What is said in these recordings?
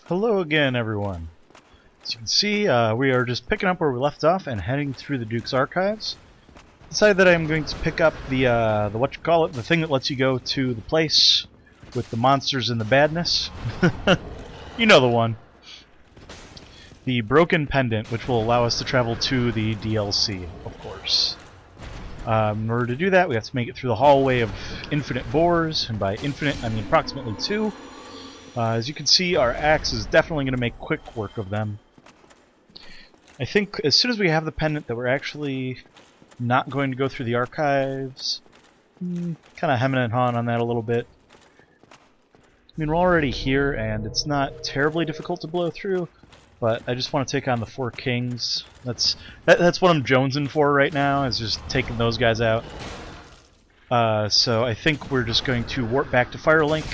Hello again, everyone. As you can see, we are just picking up where we left off and heading through the Duke's archives. Decided that I'm going to pick up the the thing that lets you go to the place with the monsters and the badness. You know the one. The broken pendant, which will allow us to travel to the DLC, of course. In order to do that, we have to make it through the hallway of infinite boars, and by infinite, I mean approximately 2. As you can see, our axe is definitely going to make quick work of them. I think as soon as we have the pendant that we're actually not going to go through the archives. Kind of hemming and hawing on that a little bit. I mean, we're already here, and it's not terribly difficult to blow through, but I just want to take on the 4 kings. That's what I'm jonesing for right now, is just taking those guys out. So I think we're just going to warp back to Firelink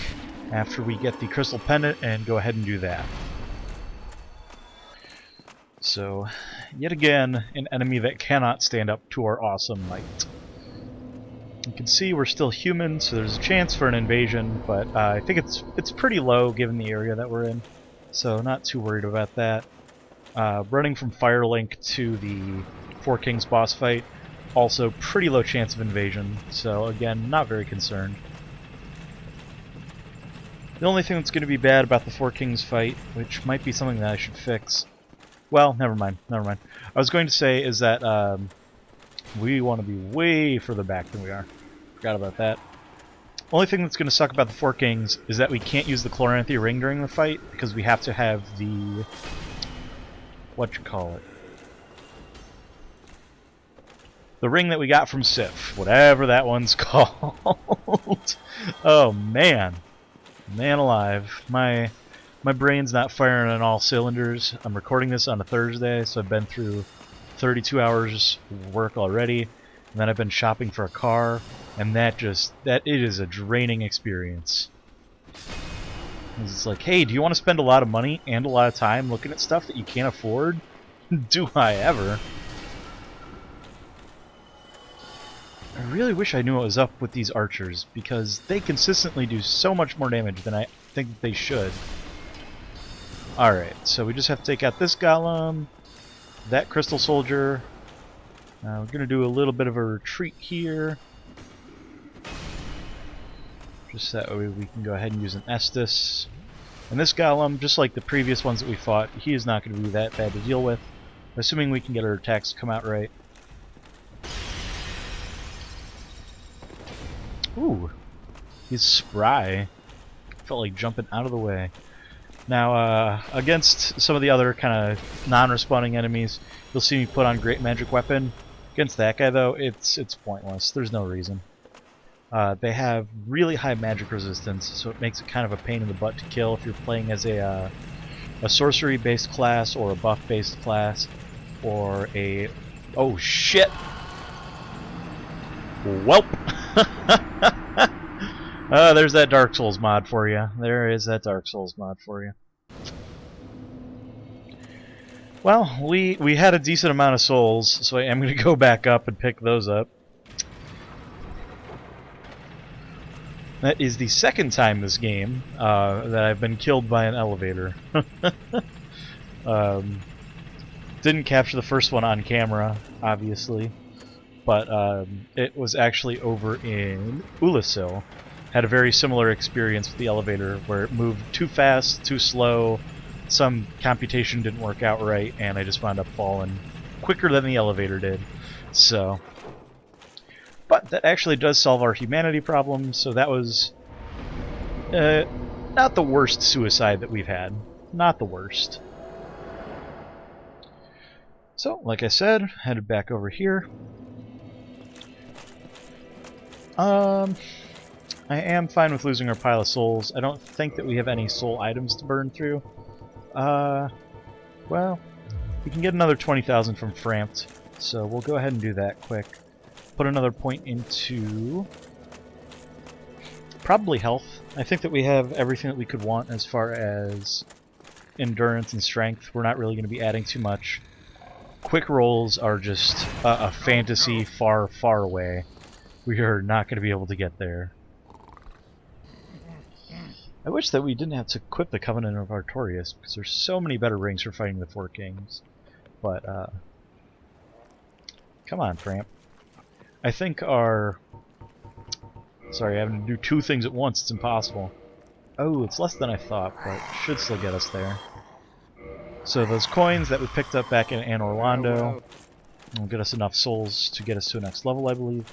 after we get the crystal pendant and go ahead and do that. So, yet again, an enemy that cannot stand up to our awesome might. You can see we're still human, so there's a chance for an invasion, but I think it's pretty low given the area that we're in, so not too worried about that. Running from Firelink to the 4 Kings boss fight, also pretty low chance of invasion, so again, not very concerned. The only thing that's going to be bad about the 4 Kings fight, which might be something that I should fix, well, never mind. I was going to say is that we want to be way further back than we are. Forgot about that. Only thing that's going to suck about the 4 Kings is that we can't use the Chloranthy ring during the fight because we have to have the the ring that we got from Sif, whatever that one's called. Oh man, man alive, my brain's not firing on all cylinders. I'm recording this on a Thursday, so I've been through 32 hours work already, and then I've been shopping for a car, and it is a draining experience. It's like, hey, do you want to spend a lot of money and a lot of time looking at stuff that you can't afford? Do I ever? I really wish I knew what was up with these archers, because they consistently do so much more damage than I think they should. Alright, so we just have to take out this golem, that crystal soldier. We're going to do a little bit of a retreat here. Just that way we can go ahead and use an Estus. And this golem, just like the previous ones that we fought, he is not going to be that bad to deal with, assuming we can get our attacks to come out right. Ooh, he's spry. Felt like jumping out of the way. Now, against some of the other kind of non-respawning enemies, you'll see me put on Great Magic Weapon. Against that guy, though, it's pointless. There's no reason. They have really high magic resistance, so it makes it kind of a pain in the butt to kill if you're playing as a sorcery-based class or a buff-based class or a... Oh, shit! Welp! There's that Dark Souls mod for you. There is that Dark Souls mod for you. Well, we had a decent amount of souls, so I am going to go back up and pick those up. That is the second time this game that I've been killed by an elevator. Didn't capture the first one on camera, obviously, but it was actually over in Ulasil. Had a very similar experience with the elevator where it moved too fast, too slow, some computation didn't work out right, and I just wound up falling quicker than the elevator did. So, but that actually does solve our humanity problem, so that was not the worst suicide that we've had. Not the worst. So, like I said, headed back over here. I am fine with losing our pile of souls. I don't think that we have any soul items to burn through. Well, we can get another 20,000 from Frampt, so we'll go ahead and do that quick. Put another point into... probably health. I think that we have everything that we could want as far as endurance and strength. We're not really going to be adding too much. Quick rolls are just a fantasy far, far away. We are not going to be able to get there. I wish that we didn't have to equip the Covenant of Artorias, because there's so many better rings for fighting the Four Kings. But, come on, Tramp. I think our... Sorry, having to do two things at once, it's impossible. Oh, it's less than I thought, but should still get us there. So those coins that we picked up back in Anne Orlando will get us enough souls to get us to a next level, I believe.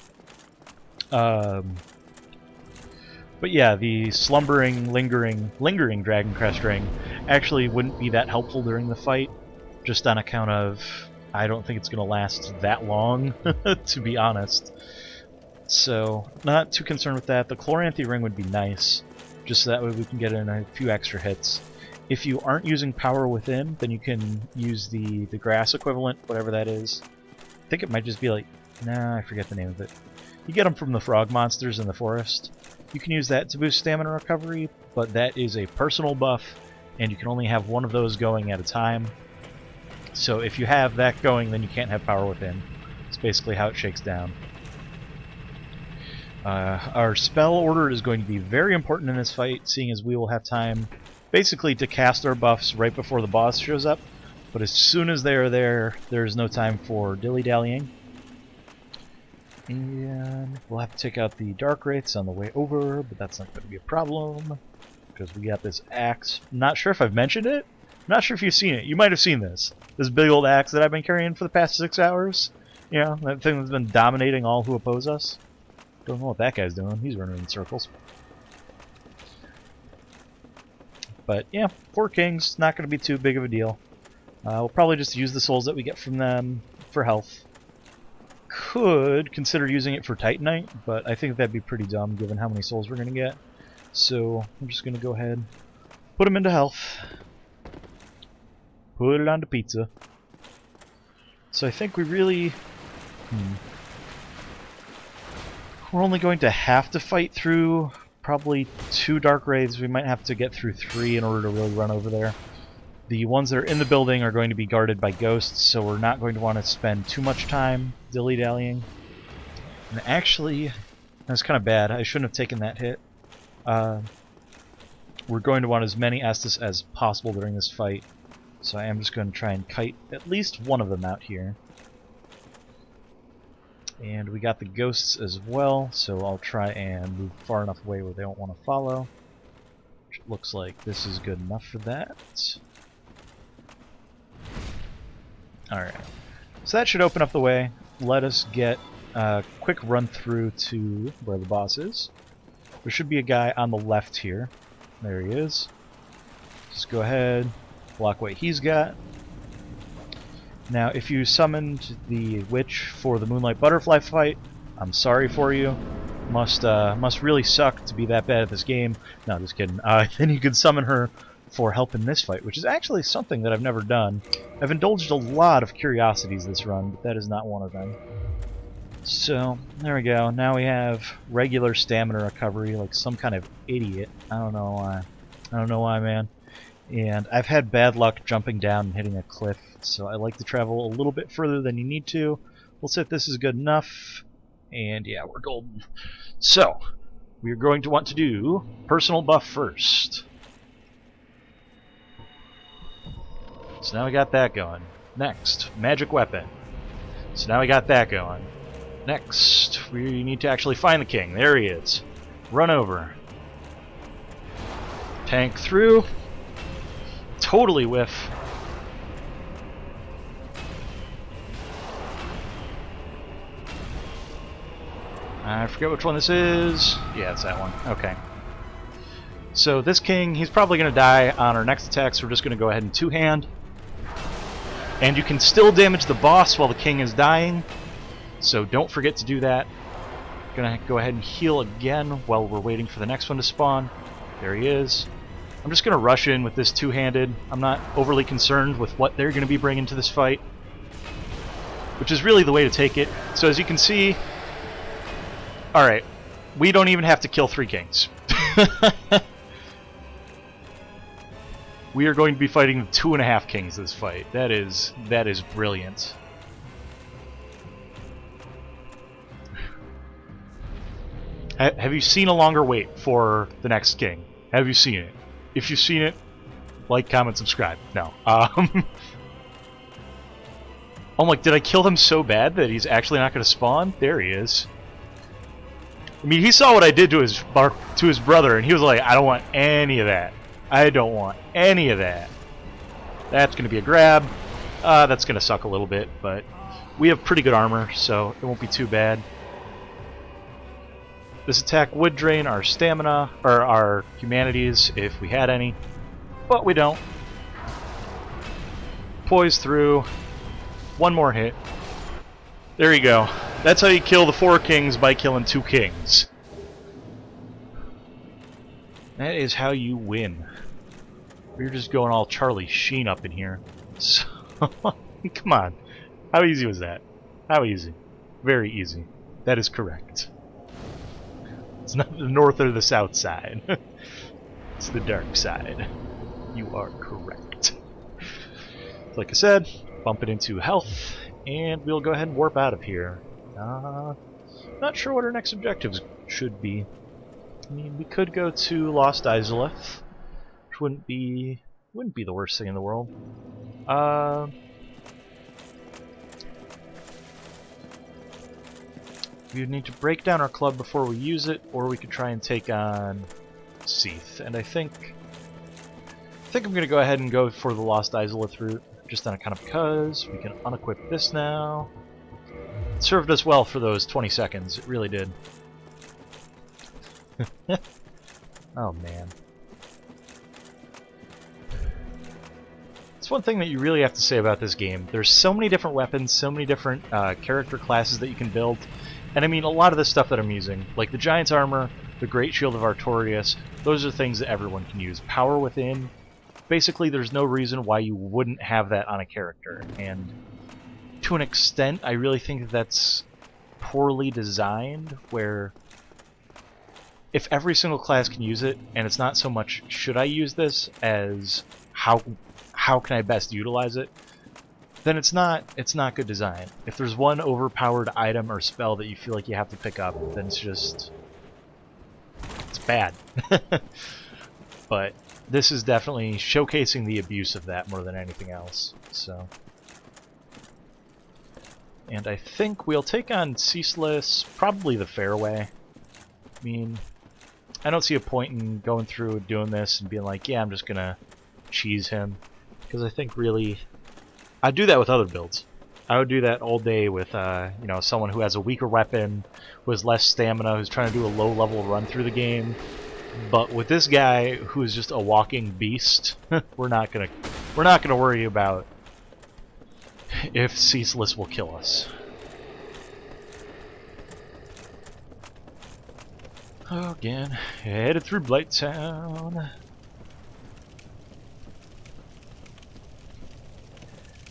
But yeah, the slumbering, lingering Dragon Crest ring actually wouldn't be that helpful during the fight, just on account of I don't think it's going to last that long, to be honest. So, not too concerned with that. The Chloranthy ring would be nice, just so that way we can get in a few extra hits. If you aren't using Power Within, then you can use the grass equivalent, whatever that is. I think it might just be like... Nah, I forget the name of it. You get them from the frog monsters in the forest. You can use that to boost stamina recovery, but that is a personal buff, and you can only have one of those going at a time. So if you have that going, then you can't have Power Within. It's basically how it shakes down. Our spell order is going to be very important in this fight, seeing as we will have time basically to cast our buffs right before the boss shows up. But as soon as they are there, there's no time for dilly-dallying. And we'll have to take out the Dark Wraiths on the way over, but that's not going to be a problem, because we got this axe. I'm not sure if I've mentioned it. I'm not sure if you've seen it. You might have seen this. This big old axe that I've been carrying for the past 6 hours. You know, that thing that's been dominating all who oppose us. Don't know what that guy's doing. He's running in circles. But yeah, Four Kings, not going to be too big of a deal. We'll probably just use the souls that we get from them for health. Could consider using it for Titanite, but I think that'd be pretty dumb given how many souls we're going to get. So I'm just going to go ahead, put them into health, put it onto pizza. So I think we really... We're only going to have to fight through probably 2 Dark Wraiths. We might have to get through 3 in order to really run over there. The ones that are in the building are going to be guarded by ghosts, so we're not going to want to spend too much time dilly-dallying. And actually, that's kind of bad. I shouldn't have taken that hit. We're going to want as many Estus as possible during this fight, so I am just going to try and kite at least one of them out here. And we got the ghosts as well, so I'll try and move far enough away where they don't want to follow. Which looks like this is good enough for that. Alright, so that should open up the way. Let us get a quick run through to where the boss is. There should be a guy on the left here. There he is. Just go ahead, block what he's got. Now, if you summoned the witch for the Moonlight Butterfly fight, I'm sorry for you. Must really suck to be that bad at this game. No, just kidding. Then you could summon her for help in this fight, which is actually something that I've never done. I've indulged a lot of curiosities this run, but that is not one of them. So, there we go. Now we have regular stamina recovery, like some kind of idiot. I don't know why. I don't know why, man. And I've had bad luck jumping down and hitting a cliff, so I like to travel a little bit further than you need to. We'll say this is good enough, and yeah, we're golden. So, we're going to want to do personal buff first. So now we got that going. Next, magic weapon. So now we got that going. Next, we need to actually find the king. There he is. Run over. Tank through. Totally whiff. I forget which one this is. Yeah, it's that one. Okay. So this king, he's probably going to die on our next attack, so we're just going to go ahead and two-hand. And you can still damage the boss while the king is dying, so don't forget to do that. Gonna go ahead and heal again while we're waiting for the next one to spawn. There he is. I'm just gonna rush in with this two-handed. I'm not overly concerned with what they're gonna be bringing to this fight, which is really the way to take it. So as you can see, alright, we don't even have to kill 3 kings. We are going to be fighting 2.5 kings this fight. That is brilliant. Have you seen a longer wait for the next king? Have you seen it? If you've seen it, like, comment, subscribe. No. I'm like, did I kill him so bad that he's actually not going to spawn? There he is. I mean, he saw what I did to his brother, and he was like, I don't want any of that. I don't want any of that. That's going to be a grab. That's going to suck a little bit, but we have pretty good armor, so it won't be too bad. This attack would drain our stamina, or our humanities, if we had any, but we don't. Poise through. One more hit. There you go. That's how you kill the 4 kings, by killing 2 kings. That is how you win. We're just going all Charlie Sheen up in here. So, come on. How easy was that? How easy? Very easy. That is correct. It's not the north or the south side. It's the dark side. You are correct. Like I said, bump it into health, and we'll go ahead and warp out of here. Not sure what our next objectives should be. I mean, we could go to Lost Izalith, which wouldn't be the worst thing in the world. We would need to break down our club before we use it, or we could try and take on Seath. And I think I'm going to go ahead and go for the Lost Izalith route, just on account of because we can unequip this now. It served us well for those 20 seconds. It really did. Oh man. It's one thing that you really have to say about this game. There's so many different weapons, so many different character classes that you can build. And I mean, a lot of the stuff that I'm using, like the Giant's Armor, the Great Shield of Artorias, those are things that everyone can use. Power Within, basically there's no reason why you wouldn't have that on a character. And to an extent, I really think that that's poorly designed, where if every single class can use it, and it's not so much should I use this as how can I best utilize it, then it's not good design. If there's one overpowered item or spell that you feel like you have to pick up, then it's bad. But this is definitely showcasing the abuse of that more than anything else. So, and I think we'll take on Ceaseless probably the fair way. I mean, I don't see a point in going through and doing this and being like, yeah, I'm just gonna cheese him, because I think really I'd do that with other builds. I would do that all day with you know, someone who has a weaker weapon, who has less stamina, who's trying to do a low-level run through the game. But with this guy who is just a walking beast, we're not gonna worry about if Ceaseless will kill us. Oh, again, headed through Blighttown.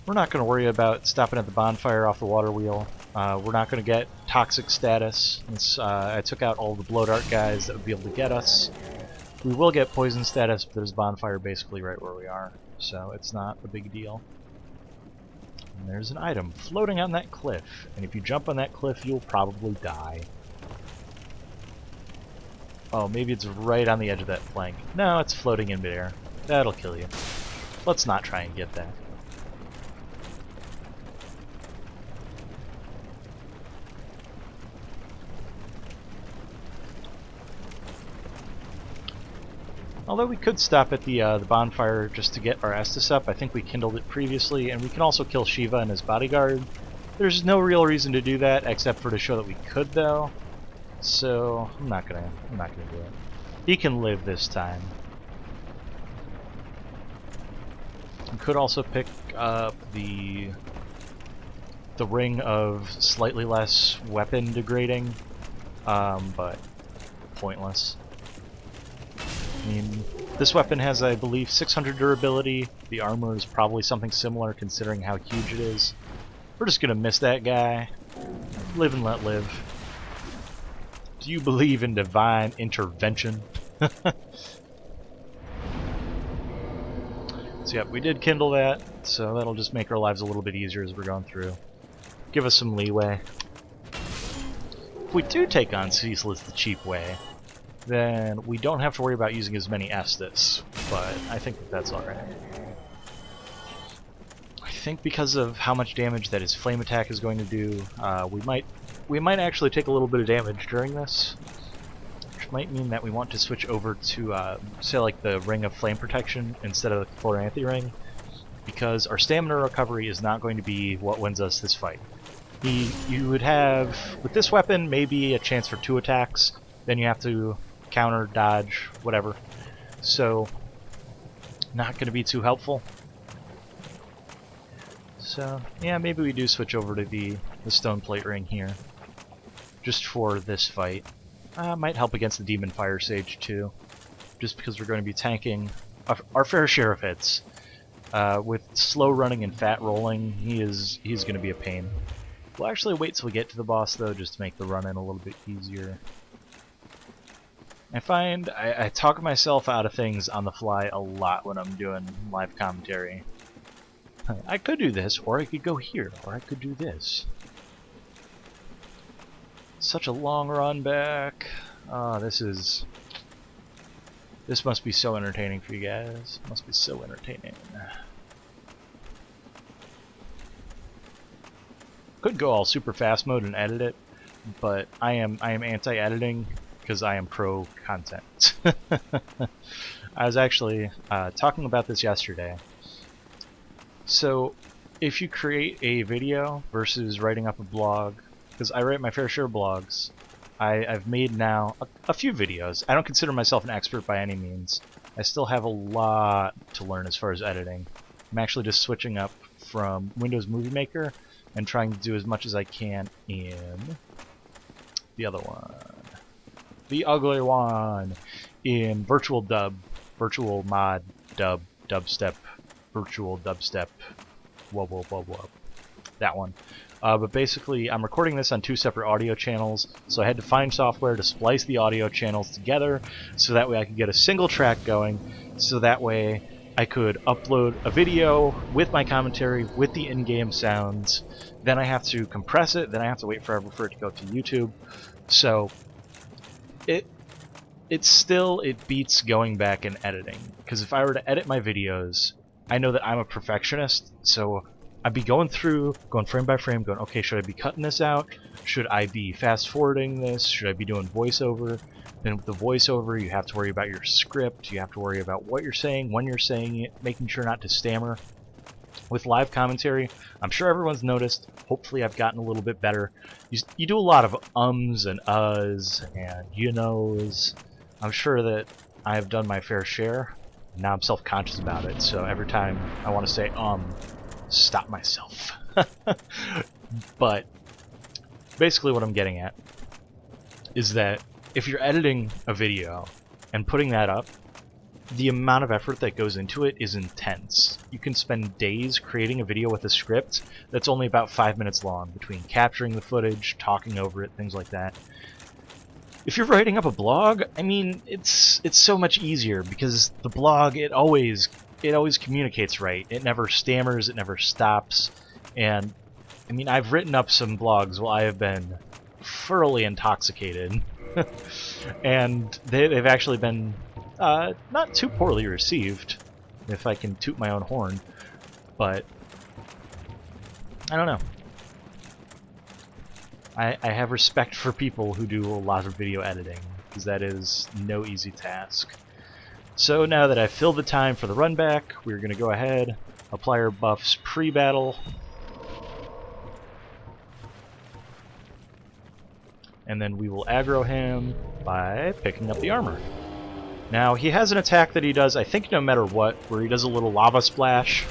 We're not going to worry about stopping at the bonfire off the water wheel. We're not going to get toxic status, since I took out all the blow dart guys that would be able to get us. We will get poison status, but there's bonfire basically right where we are, so it's not a big deal. And there's an item floating on that cliff, and if you jump on that cliff, you'll probably die. Oh, maybe it's right on the edge of that plank. No, it's floating in midair. That'll kill you. Let's not try and get that. Although we could stop at the bonfire just to get our Estus up. I think we kindled it previously, and we can also kill Shiva and his bodyguard. There's no real reason to do that, except for to show that we could, though. So I'm not gonna do it. He can live this time. We could also pick up the ring of slightly less weapon degrading, but pointless. I mean, this weapon has, I believe, 600 durability. The armor is probably something similar, considering how huge it is. We're just gonna miss that guy. Live and let live. Do you believe in divine intervention? So yep, we did kindle that, so that'll just make our lives a little bit easier as we're going through. Give us some leeway. If we do take on Ceaseless the cheap way, then we don't have to worry about using as many Estus, but I think that's alright. I think because of how much damage that his flame attack is going to do, we might actually take a little bit of damage during this, which might mean that we want to switch over to, say, like the Ring of Flame Protection instead of the Chloranthy Ring, because our stamina recovery is not going to be what wins us this fight. You would have, with this weapon, maybe a chance for 2 attacks, then you have to counter, dodge, whatever. So, not going to be too helpful. So, yeah, maybe we do switch over to the Stone Plate Ring here, just for this fight. Might help against the Demon Fire Sage too, just because we're going to be tanking our fair share of hits. With slow running and fat rolling, he's going to be a pain. We'll actually wait till we get to the boss though, just to make the run-in a little bit easier. I find I talk myself out of things on the fly a lot when I'm doing live commentary. I could do this, or I could go here, or I could do this. Such a long run back. Oh, this must be so entertaining for you guys. Must be so entertaining. Could go all super fast mode and edit it, but I am anti-editing because I am pro content. I was actually talking about this yesterday. So, if you create a video versus writing up a blog, because I write my fair share of blogs, I've made now a few videos. I don't consider myself an expert by any means. I still have a lot to learn as far as editing. I'm actually just switching up from Windows Movie Maker and trying to do as much as I can in the other one. The ugly one! In Virtual Dub, Virtual Mod Dub, Dubstep, Virtual Dubstep, whoa whoa whoa whoa. That one. But basically, I'm recording this on 2 separate audio channels, so I had to find software to splice the audio channels together, so that way I could get a single track going, so that way I could upload a video with my commentary, with the in-game sounds, then I have to compress it, then I have to wait forever for it to go to YouTube. So, it beats going back and editing, because if I were to edit my videos, I know that I'm a perfectionist, so I'd be going through, going frame by frame, going, okay, should I be cutting this out? Should I be fast forwarding this? Should I be doing voiceover? Then with the voiceover, you have to worry about your script, you have to worry about what you're saying, when you're saying it, making sure not to stammer. With live commentary, I'm sure everyone's noticed, hopefully I've gotten a little bit better. You do a lot of ums and uhs and you knows. I'm sure that I've done my fair share. Now I'm self-conscious about it, so every time I want to say stop myself. But basically what I'm getting at is that if you're editing a video and putting that up, the amount of effort that goes into it is intense. You can spend days creating a video with a script that's only about 5 minutes long, between capturing the footage, talking over it, things like that. If you're writing up a blog, I mean, it's so much easier, because the blog, it always communicates right. It never stammers, it never stops. And I mean, I've written up some blogs while I have been thoroughly intoxicated. And they've actually been not too poorly received, if I can toot my own horn. But I don't know. I have respect for people who do a lot of video editing, because that is no easy task. So now that I've filled the time for the run back, we're going to go ahead, apply our buffs pre-battle, and then we will aggro him by picking up the armor. Now, he has an attack that he does, I think no matter what, where he does a little lava splash.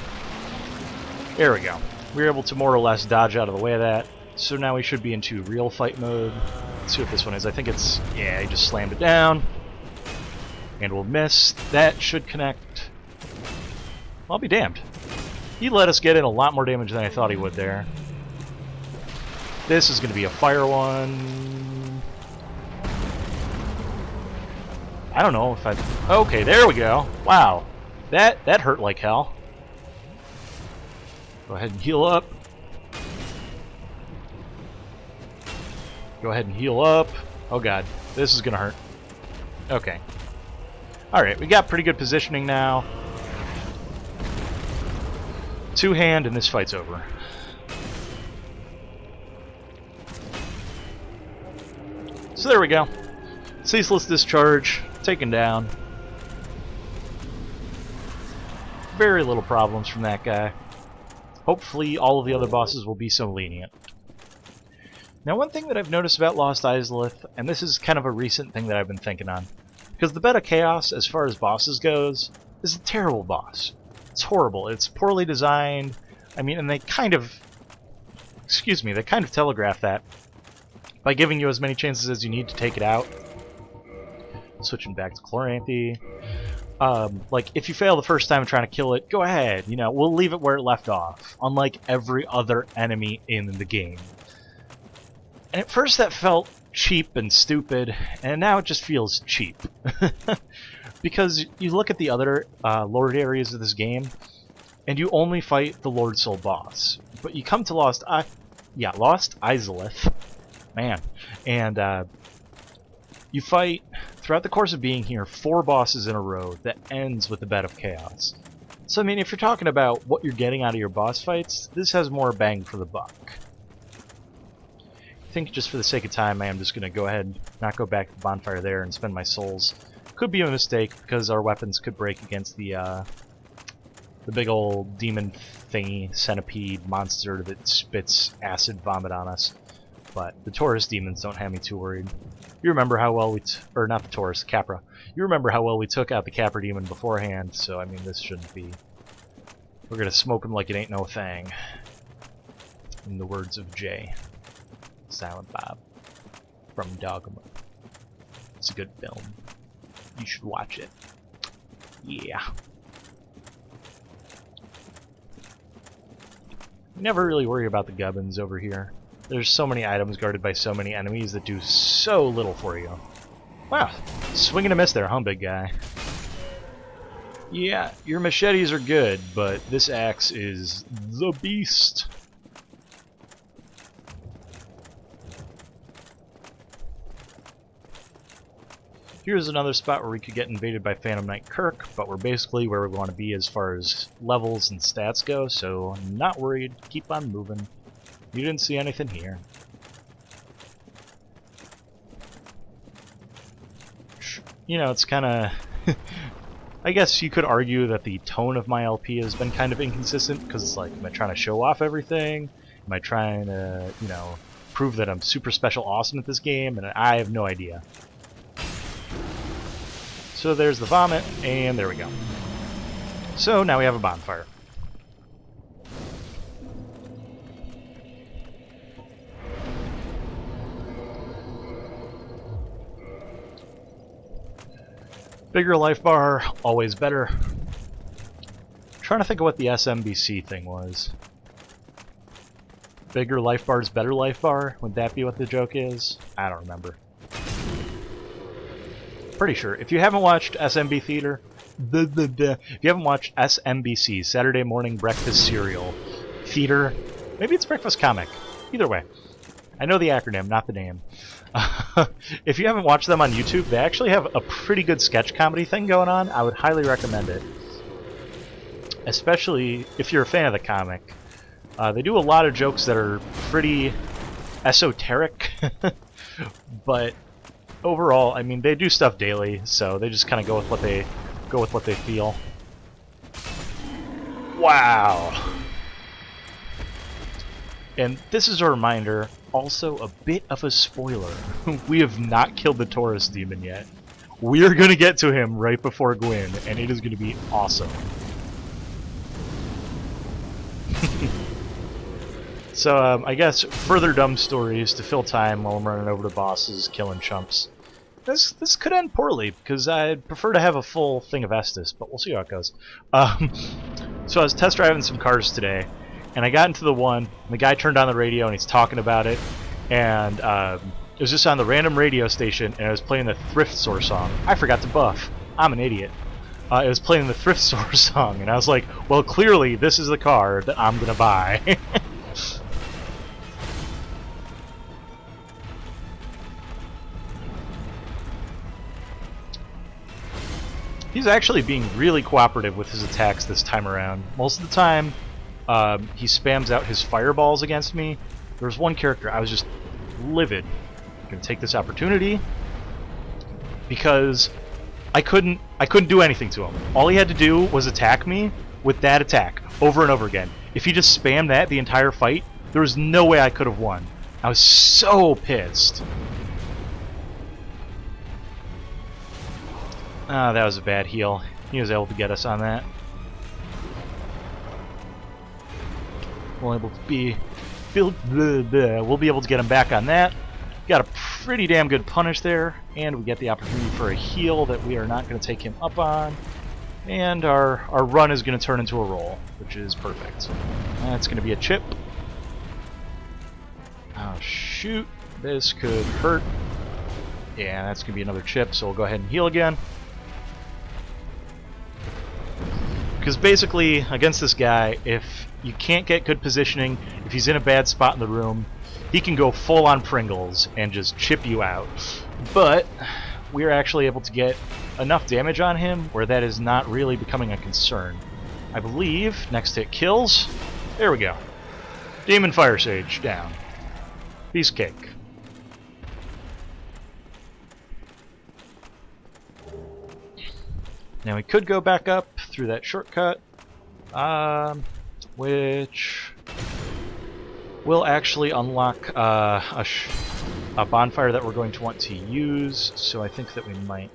There we go. We were able to more or less dodge out of the way of that. So now we should be into real fight mode. Let's see what this one is. I think it's... yeah, he just slammed it down. And we'll miss. That should connect. I'll be damned. He let us get in a lot more damage than I thought he would there. This is going to be a fire one. I don't know if I... okay, there we go. Wow. That hurt like hell. Go ahead and heal up. Go ahead and heal up. Oh god, this is gonna hurt. Okay. Alright, we got pretty good positioning now. Two-hand, and this fight's over. So there we go. Ceaseless discharge, taken down. Very little problems from that guy. Hopefully all of the other bosses will be so lenient. Now one thing that I've noticed about Lost Izalith, and this is kind of a recent thing that I've been thinking on, because the Bed of Chaos, as far as bosses goes, is a terrible boss. It's horrible. It's poorly designed. I mean, and they kind of... Excuse me, they kind of telegraph that by giving you as many chances as you need to take it out. Switching back to Chloranthy. Like, if you fail the first time trying to kill it, go ahead. You know, we'll leave it where it left off, unlike every other enemy in the game. And at first that felt cheap and stupid, and now it just feels cheap. Because you look at the other Lord areas of this game, and you only fight the Lord Soul boss. But you come to Lost Izalith, man, and you fight, throughout the course of being here, 4 bosses in a row that ends with the Bed of Chaos. So, I mean, if you're talking about what you're getting out of your boss fights, this has more bang for the buck. I think just for the sake of time, I am just going to go ahead and not go back to the bonfire there and spend my souls. Could be a mistake, because our weapons could break against the big old demon thingy, centipede monster that spits acid vomit on us. But the Taurus demons don't have me too worried. You remember how well we... or not the Taurus, Capra. You remember how well we took out the Capra demon beforehand, so I mean this shouldn't be... We're gonna smoke him like it ain't no thing. In the words of Jay. Silent Bob. From Dogma. It's a good film. You should watch it. Yeah. Never really worry about the gubbins over here. There's so many items guarded by so many enemies that do so little for you. Wow, swing and a miss there, huh, big guy? Yeah, your machetes are good, but this axe is the beast. Here's another spot where we could get invaded by Phantom Knight Kirk, but we're basically where we want to be as far as levels and stats go, so not worried, keep on moving. You didn't see anything here. You know, it's kind of... I guess you could argue that the tone of my LP has been kind of inconsistent, because it's like, am I trying to show off everything? Am I trying to, you know, prove that I'm super special awesome at this game? And I have no idea. So there's the vomit, and there we go. So now we have a bonfire. Bigger life bar, always better. Trying to think of what the SMBC thing was. Bigger life bar is better life bar? Would that be what the joke is? I don't remember. Pretty sure. If you haven't watched SMB Theater, if you haven't watched SMBC, Saturday Morning Breakfast Cereal, Theater, maybe it's Breakfast Comic. Either way. I know the acronym, not the name. If you haven't watched them on YouTube, they actually have a pretty good sketch comedy thing going on. I would highly recommend it. Especially if you're a fan of the comic. They do a lot of jokes that are pretty esoteric, but overall, I mean, they do stuff daily, so they just kind of go with what they feel. Wow. And this is a reminder, also a bit of a spoiler. We have not killed the Taurus demon yet. We are going to get to him right before Gwyn, and it is going to be awesome. So, I guess further dumb stories to fill time while I'm running over to bosses, killing chumps. This could end poorly, because I'd prefer to have a full thing of Estus, but we'll see how it goes. So I was test driving some cars today, and I got into the one, and the guy turned on the radio, and he's talking about it, and it was just on the random radio station, and I was playing the Thrift Store song. I forgot to buff. I'm an idiot. It was playing the Thrift Store song, and I was like, well, clearly this is the car that I'm going to buy. He's actually being really cooperative with his attacks this time around. Most of the time, he spams out his fireballs against me. There was one character I was just livid. I'm gonna take this opportunity because I couldn't do anything to him. All he had to do was attack me with that attack over and over again. If he just spammed that the entire fight, there was no way I could have won. I was so pissed. Ah, that was a bad heal. He was able to get us on that. We'll be able to get him back on that. Got a pretty damn good punish there, and we get the opportunity for a heal that we are not going to take him up on. And our run is going to turn into a roll, which is perfect. That's going to be a chip. Oh shoot, this could hurt. Yeah, that's going to be another chip, so we'll go ahead and heal again. Because basically, against this guy, if you can't get good positioning, if he's in a bad spot in the room, he can go full on Pringles and just chip you out. But we're actually able to get enough damage on him where that is not really becoming a concern. I believe next hit kills. There we go. Demon Fire Sage down. Piece of cake. Now we could go back up through that shortcut, which will actually unlock a bonfire that we're going to want to use, so I think that we might,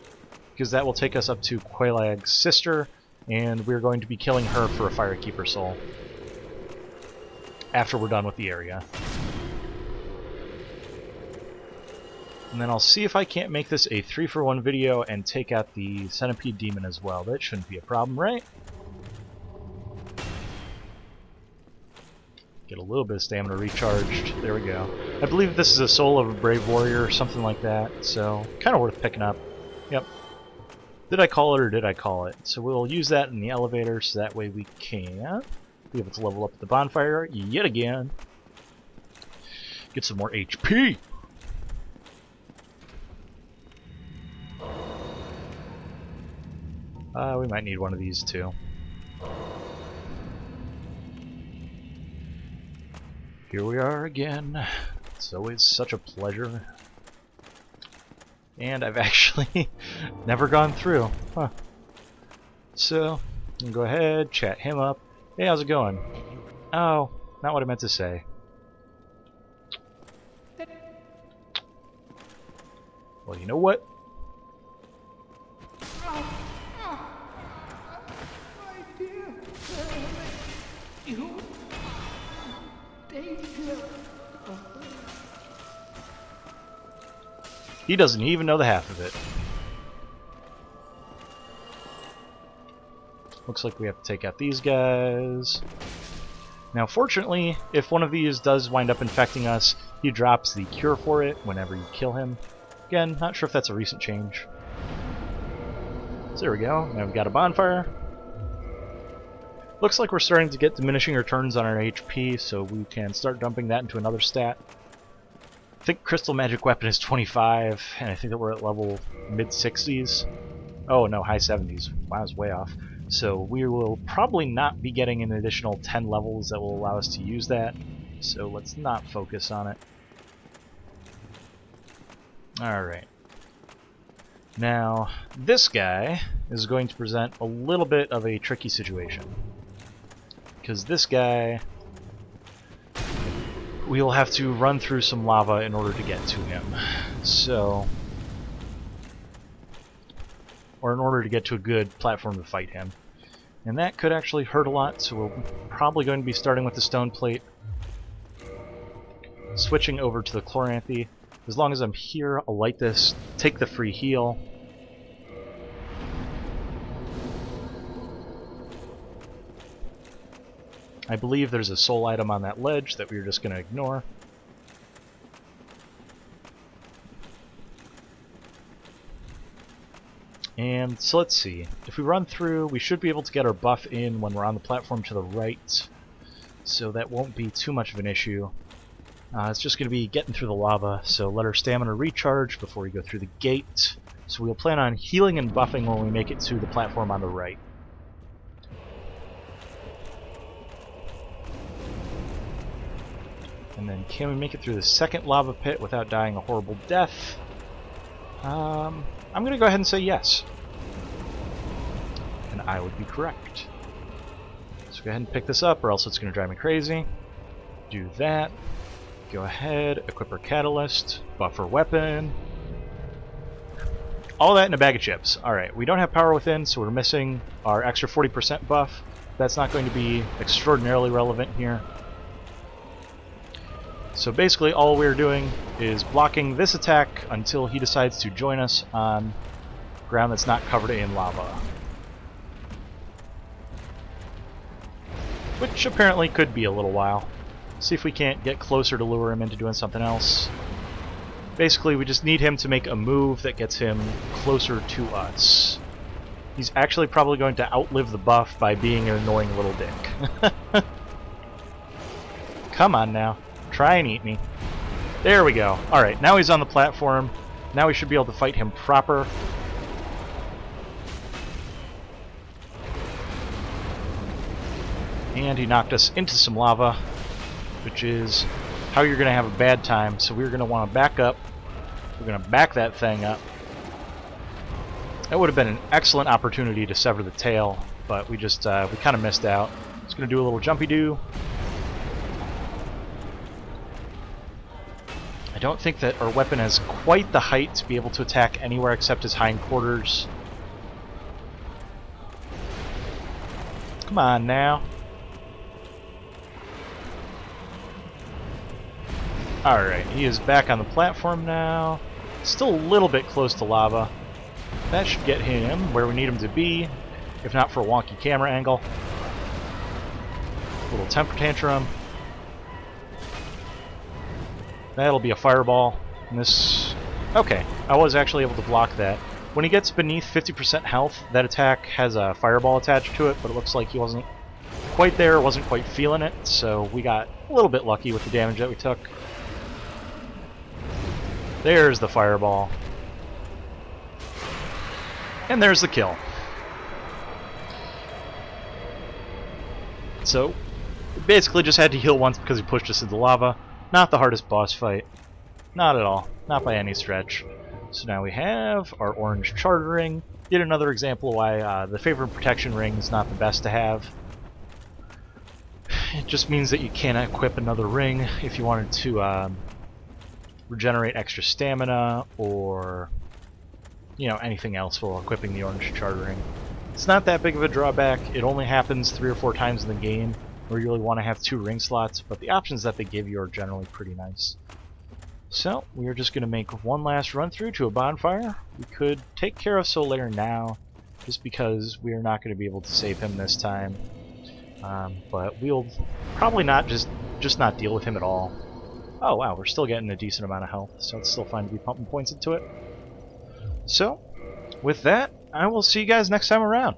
because that will take us up to Quailag's sister, and we're going to be killing her for a Firekeeper soul after we're done with the area. And then I'll see if I can't make this a 3-for-1 video and take out the Centipede Demon as well. That shouldn't be a problem, right? Get a little bit of stamina recharged. There we go. I believe this is a Soul of a Brave Warrior or something like that, so kind of worth picking up. Yep. Did I call it or did I call it? So we'll use that in the elevator so that way we can be able to level up the bonfire yet again. Get some more HP! We might need one of these too. Here we are again. It's always such a pleasure. And I've actually never gone through. Huh. So, I'll go ahead, chat him up. Hey, how's it going? Oh, not what I meant to say. Well, you know what? He doesn't even know the half of it. Looks like we have to take out these guys. Now, fortunately, if one of these does wind up infecting us, he drops the cure for it whenever you kill him. Again, not sure if that's a recent change. So there we go. Now we've got a bonfire. Looks like we're starting to get diminishing returns on our HP, so we can start dumping that into another stat. I think Crystal Magic Weapon is 25, and I think that we're at level mid-60s. Oh no, high 70s. Wow, I was way off. So we will probably not be getting an additional 10 levels that will allow us to use that. So let's not focus on it. Alright. Now, this guy is going to present a little bit of a tricky situation. Because this guy, we'll have to run through some lava in order to get to him. So, or in order to get to a good platform to fight him. And that could actually hurt a lot, so we're probably going to be starting with the stone plate, switching over to the Chloranthy. As long as I'm here, I'll light this, take the free heal. I believe there's a soul item on that ledge that we're just going to ignore. And so let's see. If we run through, we should be able to get our buff in when we're on the platform to the right. So that won't be too much of an issue. It's just going to be getting through the lava, so let our stamina recharge before we go through the gate. So we'll plan on healing and buffing when we make it to the platform on the right. And then can we make it through the second lava pit without dying a horrible death? I'm going to go ahead and say yes. And I would be correct. So go ahead and pick this up or else it's going to drive me crazy. Do that. Go ahead, equip our catalyst, buff our weapon. All that in a bag of chips. Alright, we don't have power within, so we're missing our extra 40% buff. That's not going to be extraordinarily relevant here. So basically all we're doing is blocking this attack until he decides to join us on ground that's not covered in lava. Which apparently could be a little while. See if we can't get closer to lure him into doing something else. Basically, we just need him to make a move that gets him closer to us. He's actually probably going to outlive the buff by being an annoying little dick. Come on now. Try and eat me. There we go. Alright, now he's on the platform. Now we should be able to fight him proper. And he knocked us into some lava, which is how you're going to have a bad time. So we're going to want to back up. We're going to back that thing up. That would have been an excellent opportunity to sever the tail, but we kind of missed out. Just going to do a little jumpy-doo. I don't think that our weapon has quite the height to be able to attack anywhere except his hindquarters. Come on now. Alright, he is back on the platform now. Still a little bit close to lava. That should get him where we need him to be, if not for a wonky camera angle. Little temper tantrum. That'll be a fireball. And this... Okay, I was actually able to block that. When he gets beneath 50% health, that attack has a fireball attached to it, but it looks like he wasn't quite there, wasn't quite feeling it, so we got a little bit lucky with the damage that we took. There's the fireball. And there's the kill. So, we basically just had to heal once because he pushed us into lava. Not the hardest boss fight. Not at all. Not by any stretch. So now we have our orange charter ring. Yet another example of why the favorite protection ring is not the best to have. It just means that you can't equip another ring if you wanted to regenerate extra stamina or anything else while equipping the orange charter ring. It's not that big of a drawback. It only happens 3 or 4 times in the game where you really want to have 2 ring slots, but the options that they give you are generally pretty nice. So, we are just going to make one last run through to a bonfire. We could take care of Solaire now, just because we are not going to be able to save him this time. But we'll probably not just not deal with him at all. Oh wow, we're still getting a decent amount of health, so it's still fine to be pumping points into it. So, with that, I will see you guys next time around.